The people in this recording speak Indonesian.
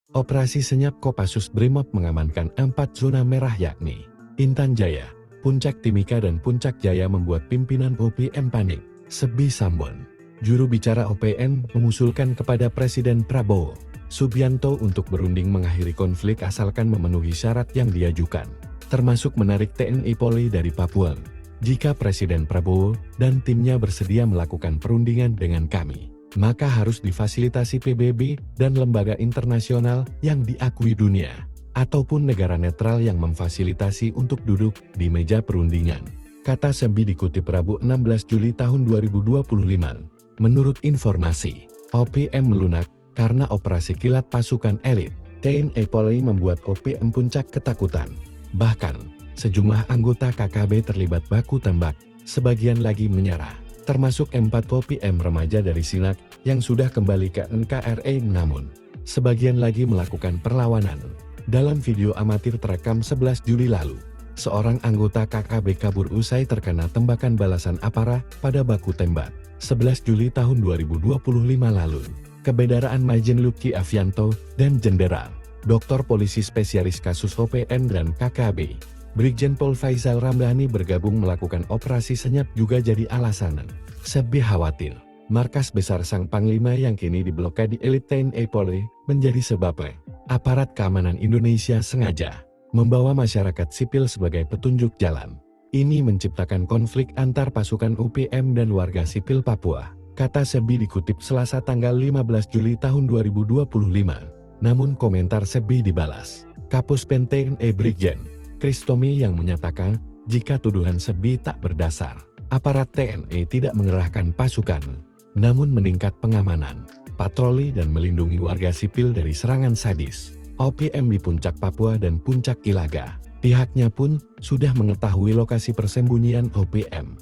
Operasi Senyap Kopassus Brimob mengamankan 4 zona merah yakni Intan Jaya, Puncak Timika dan Puncak Jaya membuat pimpinan OPM panik. Sebi Sambon, juru bicara OPM mengusulkan kepada Presiden Prabowo Subianto untuk berunding mengakhiri konflik asalkan memenuhi syarat yang diajukan, termasuk menarik TNI Polri dari Papua. Jika Presiden Prabowo dan timnya bersedia melakukan perundingan dengan kami, maka harus difasilitasi PBB dan lembaga internasional yang diakui dunia, ataupun negara netral yang memfasilitasi untuk duduk di meja perundingan, kata Sebi dikutip Rabu 16 Juli tahun 2025. Menurut informasi, OPM melunak karena operasi kilat pasukan elit TNI Polri membuat OPM Puncak ketakutan. Bahkan, sejumlah anggota KKB terlibat baku tembak, sebagian lagi menyerah, termasuk 4 OPM remaja dari Sinak yang sudah kembali ke NKRI, namun sebagian lagi melakukan perlawanan. Dalam video amatir terekam 11 Juli lalu, seorang anggota KKB kabur usai terkena tembakan balasan aparat pada baku tembak. 11 Juli tahun 2025 lalu, Kebedaraan Majen Luki Avianto dan Jenderal Dr. Polisi Spesialis Kasus OPM dan KKB Brigjen Pol Faisal Ramdhani bergabung melakukan operasi senyap juga jadi alasan. Sebi khawatir, markas besar Sang Panglima yang kini diblokade elit TNI Polri menjadi sebabnya aparat keamanan Indonesia sengaja membawa masyarakat sipil sebagai petunjuk jalan. Ini menciptakan konflik antar pasukan OPM dan warga sipil Papua, kata Sebi dikutip Selasa tanggal 15 Juli tahun 2025. Namun komentar Sebi dibalas Kapus Pen TNI Brigjen Kristomi yang menyatakan, jika tuduhan Sebi tak berdasar, aparat TNI tidak mengerahkan pasukan, namun meningkat pengamanan, patroli dan melindungi warga sipil dari serangan sadis OPM di Puncak Papua dan Puncak Ilaga. Pihaknya pun sudah mengetahui lokasi persembunyian OPM.